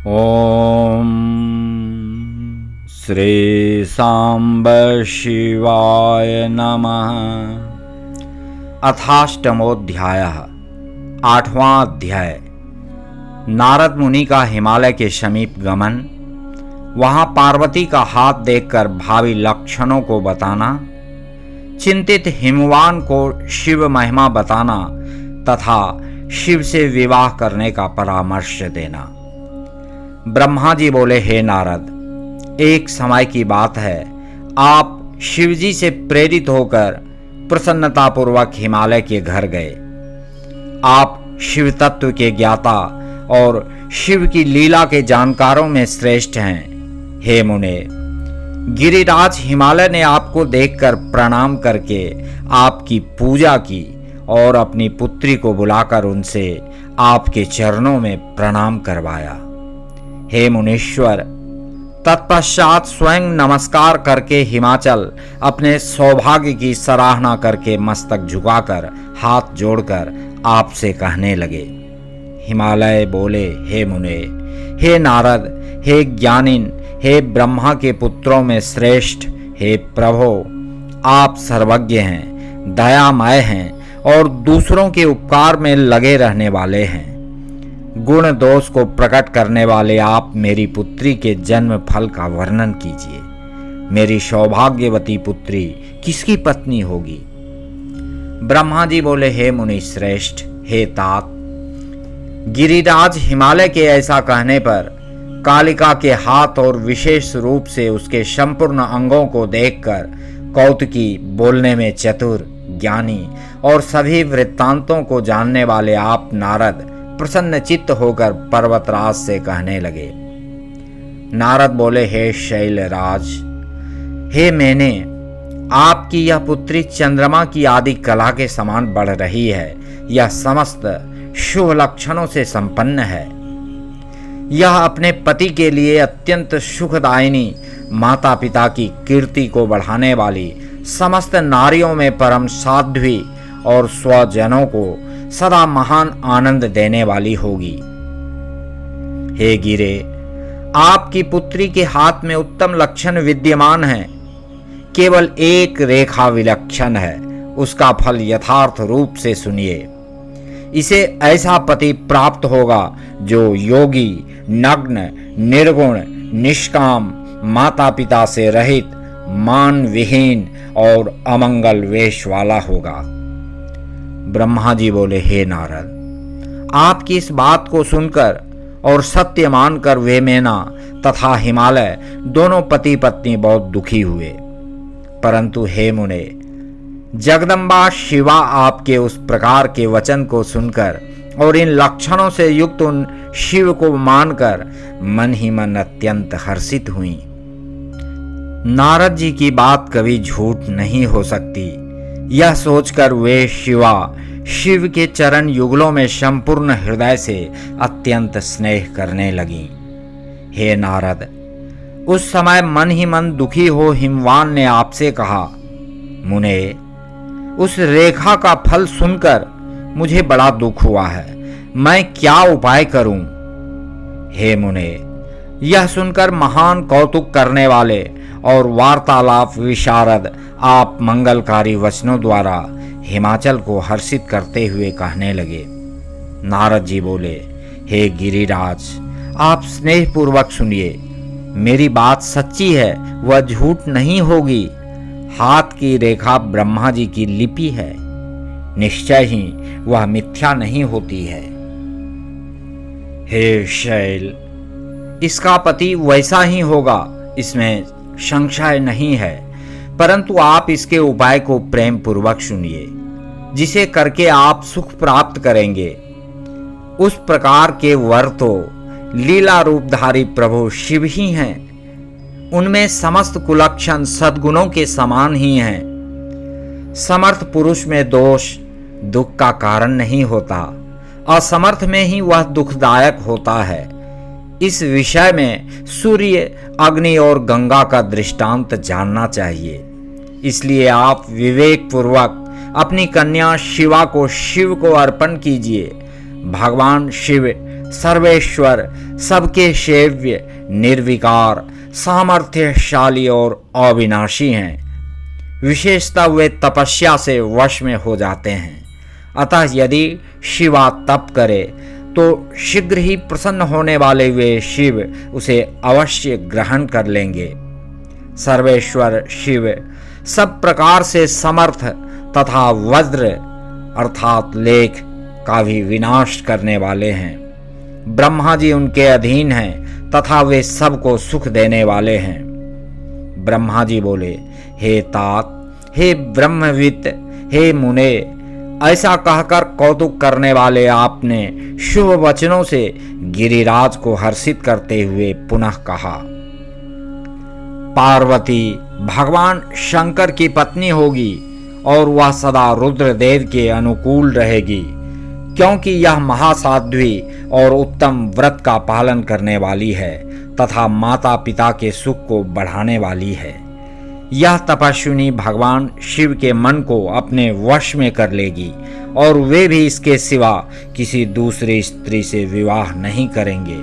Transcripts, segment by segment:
ओम श्री सांब शिवाय नमः। अथाष्टमोऽध्यायः। 8वां अध्याय। नारद मुनि का हिमालय के समीप गमन, वहां पार्वती का हाथ देखकर भावी लक्षणों को बताना, चिंतित हिमवान को शिव महिमा बताना तथा शिव से विवाह करने का परामर्श देना। ब्रह्मा जी बोले, हे नारद, एक समय की बात है, आप शिवजी से प्रेरित होकर प्रसन्नतापूर्वक हिमालय के घर गए। आप शिव तत्व के ज्ञाता और शिव की लीला के जानकारों में श्रेष्ठ हैं। हे मुने, गिरिराज हिमालय ने आपको देखकर प्रणाम करके आपकी पूजा की और अपनी पुत्री को बुलाकर उनसे आपके चरणों में प्रणाम करवाया। हे मुनीश्वर, तत्पश्चात स्वयं नमस्कार करके हिमाचल अपने सौभाग्य की सराहना करके मस्तक झुकाकर हाथ जोड़कर आपसे कहने लगे। हिमालय बोले, हे मुने, हे नारद, हे ज्ञानिन, हे ब्रह्मा के पुत्रों में श्रेष्ठ, हे प्रभो, आप सर्वज्ञ हैं, दयामय हैं और दूसरों के उपकार में लगे रहने वाले हैं। गुण दोष को प्रकट करने वाले आप मेरी पुत्री के जन्म फल का वर्णन कीजिए। मेरी सौभाग्यवती पुत्री किसकी पत्नी होगी? ब्रह्मा जी बोले, हे मुनि श्रेष्ठ, हे तात, गिरिराज हिमालय के ऐसा कहने पर कालिका के हाथ और विशेष रूप से उसके संपूर्ण अंगों को देखकर कौतुकी, बोलने में चतुर, ज्ञानी और सभी वृत्तांतों को जानने वाले आप नारद प्रसन्न चित्त होकर पर्वतराज से कहने लगे। नारद बोले, हे शैलराज, हे मैंने, आपकी यह पुत्री चंद्रमा की आदि कला के समान बढ़ रही है। यह समस्त शुभ लक्षणों से संपन्न है। यह अपने पति के लिए अत्यंत सुखदायिनी, माता पिता की कीर्ति को बढ़ाने वाली, समस्त नारियों में परम साध्वी और स्वजनों को सदा महान आनंद देने वाली होगी। हे गिरे, आपकी पुत्री के हाथ में उत्तम लक्षण विद्यमान हैं। केवल एक रेखा विलक्षण है, उसका फल यथार्थ रूप से सुनिए। इसे ऐसा पति प्राप्त होगा जो योगी, नग्न, निर्गुण, निष्काम, माता पिता से रहित, मान विहीन और अमंगल वेश वाला होगा। ब्रह्मा जी बोले, हे नारद, आपकी इस बात को सुनकर और सत्य मानकर वे मैना तथा हिमालय दोनों पति पत्नी बहुत दुखी हुए। परंतु हे मुने, जगदम्बा शिवा आपके उस प्रकार के वचन को सुनकर और इन लक्षणों से युक्त उन शिव को मानकर मन ही मन अत्यंत हर्षित हुई। नारद जी की बात कभी झूठ नहीं हो सकती, यह सोचकर वे शिवा शिव के चरण युगलों में संपूर्ण हृदय से अत्यंत स्नेह करने लगी। हे नारद, उस समय मन ही मन दुखी हो हिमवान ने आपसे कहा, मुने, उस रेखा का फल सुनकर मुझे बड़ा दुख हुआ है, मैं क्या उपाय करूं? हे मुने, यह सुनकर महान कौतुक करने वाले और वार्तालाप विशारद आप मंगलकारी वचनों द्वारा हिमाचल को हर्षित करते हुए कहने लगे। नारद जी बोले, हे गिरिराज, आप स्नेहपूर्वक सुनिए। मेरी बात सच्ची है, वह झूठ नहीं होगी। हाथ की रेखा ब्रह्मा जी की लिपि है, निश्चय ही वह मिथ्या नहीं होती है। हे शैल, इसका पति वैसा ही होगा, इसमें संशय नहीं है। परंतु आप इसके उपाय को प्रेम पूर्वक सुनिए, जिसे करके आप सुख प्राप्त करेंगे। उस प्रकार के वर तो लीला रूपधारी प्रभु शिव ही हैं। उनमें समस्त कुलक्षण सद्गुणों के समान ही हैं। समर्थ पुरुष में दोष दुख का कारण नहीं होता, असमर्थ में ही वह दुखदायक होता है। इस विषय में सूर्य, अग्नि और गंगा का दृष्टांत जानना चाहिए। इसलिए आप विवेक पूर्वक अपनी कन्या शिवा को शिव को अर्पण कीजिए। भगवान शिव सर्वेश्वर, सबके सेव्य, निर्विकार, सामर्थ्यशाली और अविनाशी हैं। विशेषतः वे तपस्या से वश में हो जाते हैं। अतः यदि शिवा तप करे तो शीघ्र ही प्रसन्न होने वाले वे शिव उसे अवश्य ग्रहण कर लेंगे। सर्वेश्वर शिव सब प्रकार से समर्थ तथा वज्र अर्थात लेख का भी विनाश करने वाले हैं। ब्रह्मा जी उनके अधीन हैं तथा वे सबको सुख देने वाले हैं। ब्रह्मा जी बोले, हे तात, हे ब्रह्मवित्, हे मुने, ऐसा कहकर कौतुक करने वाले आपने शुभ वचनों से गिरिराज को हर्षित करते हुए पुनः कहा, पार्वती भगवान शंकर की पत्नी होगी और वह सदा रुद्रदेव के अनुकूल रहेगी, क्योंकि यह महासाध्वी और उत्तम व्रत का पालन करने वाली है तथा माता पिता के सुख को बढ़ाने वाली है। यह तपस्विनी भगवान शिव के मन को अपने वश में कर लेगी और वे भी इसके सिवा किसी दूसरी स्त्री से विवाह नहीं करेंगे।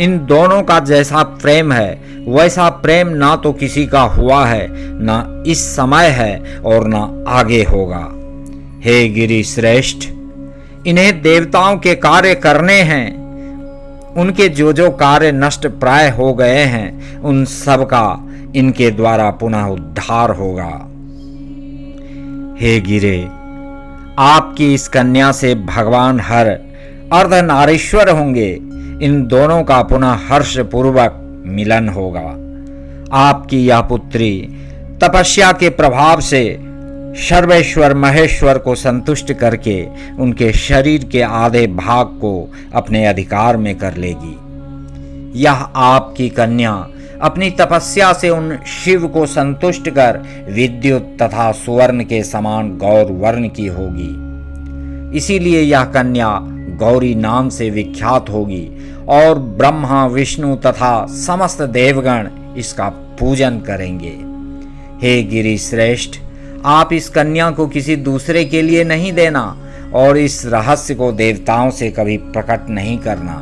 इन दोनों का जैसा प्रेम है वैसा प्रेम ना तो किसी का हुआ है, ना इस समय है और ना आगे होगा। हे गिरि श्रेष्ठ, इन्हें देवताओं के कार्य करने हैं। उनके जो जो कार्य नष्ट प्राय हो गए हैं उन सब का इनके द्वारा पुनः उद्धार होगा। हे गिरे, आपकी इस कन्या से भगवान हर अर्धनारीश्वर होंगे। इन दोनों का पुनः हर्ष पूर्वक मिलन होगा। आपकी यह पुत्री तपस्या के प्रभाव से सर्वेश्वर महेश्वर को संतुष्ट करके उनके शरीर के आधे भाग को अपने अधिकार में कर लेगी। यह आपकी कन्या अपनी तपस्या से उन शिव को संतुष्ट कर विद्युत तथा सुवर्ण के समान गौर वर्ण की होगी। इसीलिए यह कन्या गौरी नाम से विख्यात होगी और ब्रह्मा, विष्णु तथा समस्त देवगण इसका पूजन करेंगे। हे गिरि श्रेष्ठ, आप इस कन्या को किसी दूसरे के लिए नहीं देना और इस रहस्य को देवताओं से कभी प्रकट नहीं करना।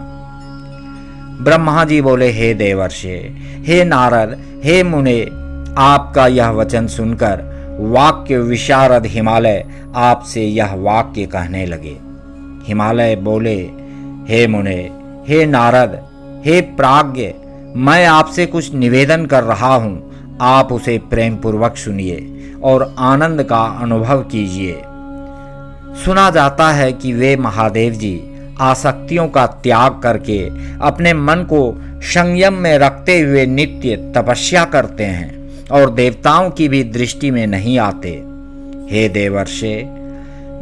ब्रह्मा जी बोले, हे देवर्षि, हे नारद, हे मुने, आपका यह वचन सुनकर वाक्य विशारद हिमालय आपसे यह वाक्य कहने लगे। हिमालय बोले, हे मुने, हे नारद, हे प्राज्ञ, मैं आपसे कुछ निवेदन कर रहा हूँ, आप उसे प्रेम पूर्वक सुनिए और आनंद का अनुभव कीजिए। सुना जाता है कि वे महादेव जी आसक्तियों का त्याग करके अपने मन को संयम में रखते हुए नित्य तपस्या करते हैं और देवताओं की भी दृष्टि में नहीं आते। हे देवर्षि,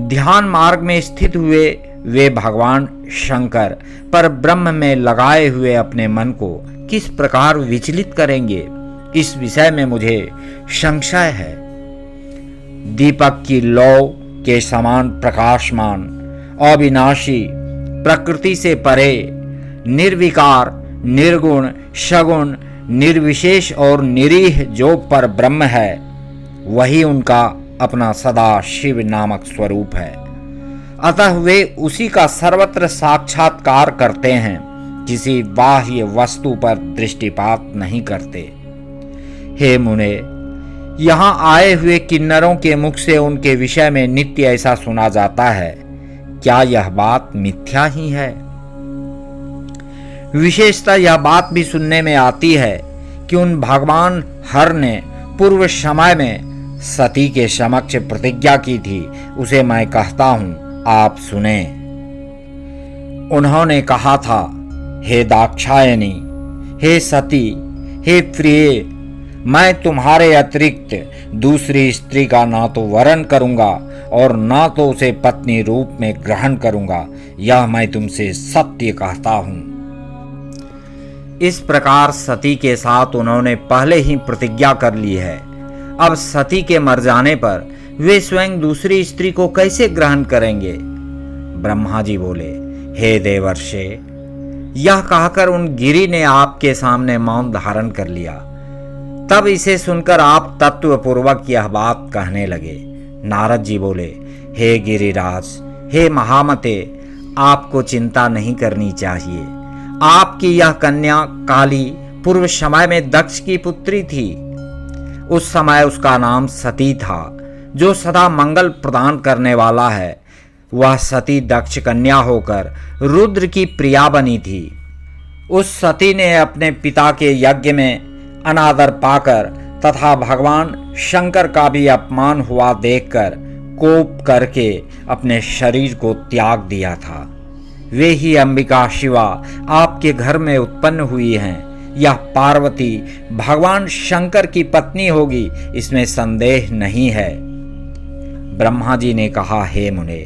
ध्यान मार्ग में स्थित हुए वे भगवान शंकर पर ब्रह्म में लगाए हुए अपने मन को किस प्रकार विचलित करेंगे, इस विषय में मुझे संशय है। दीपक की लौ के समान प्रकाशमान, अविनाशी, प्रकृति से परे, निर्विकार, निर्गुण, सगुण, निर्विशेष और निरीह जो पर ब्रह्म है, वही उनका अपना सदा शिव नामक स्वरूप है। अतः वे उसी का सर्वत्र साक्षात्कार करते हैं, किसी बाह्य वस्तु पर दृष्टिपात नहीं करते। हे मुने, यहाँ आए हुए किन्नरों के मुख से उनके विषय में नित्य ऐसा सुना जाता है, क्या यह बात मिथ्या ही है? विशेषतः यह बात भी सुनने में आती है कि उन भगवान हर ने पूर्व समय में सती के समक्ष प्रतिज्ञा की थी, उसे मैं कहता हूं, आप सुने। उन्होंने कहा था, हे दाक्षायणी, हे सती, हे प्रिय, मैं तुम्हारे अतिरिक्त दूसरी स्त्री का ना तो वरण करूंगा और ना तो उसे पत्नी रूप में ग्रहण करूंगा, यह मैं तुमसे सत्य कहता हूं। इस प्रकार सती के साथ उन्होंने पहले ही प्रतिज्ञा कर ली है। अब सती के मर जाने पर वे स्वयं दूसरी स्त्री को कैसे ग्रहण करेंगे? ब्रह्मा जी बोले, हे देवर्षि, यह कहकर उन गिरि ने आपके सामने मौन धारण कर लिया। तब इसे सुनकर आप तत्वपूर्वक यह बात कहने लगे। नारद जी बोले, हे गिरिराज, हे महामते, आपको चिंता नहीं करनी चाहिए। आपकी यह कन्या काली पूर्व समय में दक्ष की पुत्री थी। उस समय उसका नाम सती था, जो सदा मंगल प्रदान करने वाला है। वह सती दक्ष कन्या होकर रुद्र की प्रिया बनी थी। उस सती ने अपने पिता के यज्ञ में अनादर पाकर तथा भगवान शंकर का भी अपमान हुआ देखकर कोप करके अपने शरीर को त्याग दिया था। वे ही अंबिका शिवा आपके घर में उत्पन्न हुई हैं। यह पार्वती भगवान शंकर की पत्नी होगी, इसमें संदेह नहीं है। ब्रह्मा जी ने कहा, हे मुने,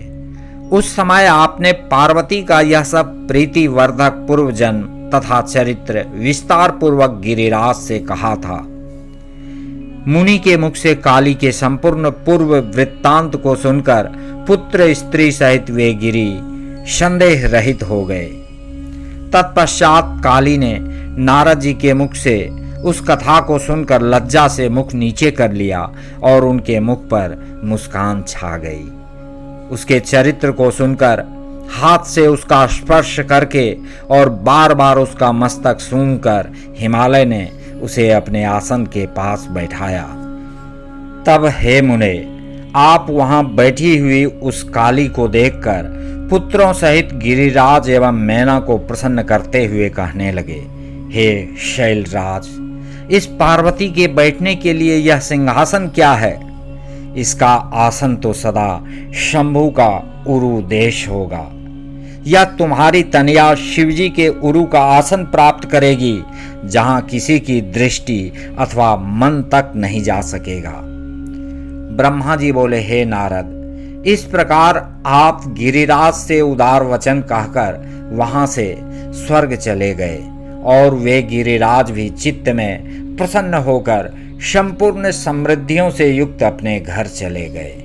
उस समय आपने पार्वती का यह सब प्रीतिवर्धक पूर्व जन्म तथा चरित्र विस्तार पूर्वक गिरिराज से कहा था। मुनि के मुख से काली के संपूर्ण पूर्व वृत्तांत को सुनकर पुत्र स्त्री सहित वे गिरी संदेह रहित हो गए। तत्पश्चात काली ने नारद जी के मुख से उस कथा को सुनकर लज्जा से मुख नीचे कर लिया और उनके मुख पर मुस्कान छा गई। उसके चरित्र को सुनकर हाथ से उसका स्पर्श करके और बार बार उसका मस्तक सूंघकर हिमालय ने उसे अपने आसन के पास बैठाया। तब हे मुने, आप वहां बैठी हुई उस काली को देखकर पुत्रों सहित गिरिराज एवं मैना को प्रसन्न करते हुए कहने लगे, हे शैलराज, इस पार्वती के बैठने के लिए यह सिंहासन क्या है? इसका आसन तो सदा शंभु का उरु देश होगा। या तुम्हारी तनया शिवजी के उरु का आसन प्राप्त करेगी, जहां किसी की दृष्टि अथवा मन तक नहीं जा सकेगा। ब्रह्मा जी बोले, हे नारद, इस प्रकार आप गिरिराज से उदार वचन कहकर वहां से स्वर्ग चले गए और वे गिरिराज भी चित्त में प्रसन्न होकर संपूर्ण समृद्धियों से युक्त अपने घर चले गए।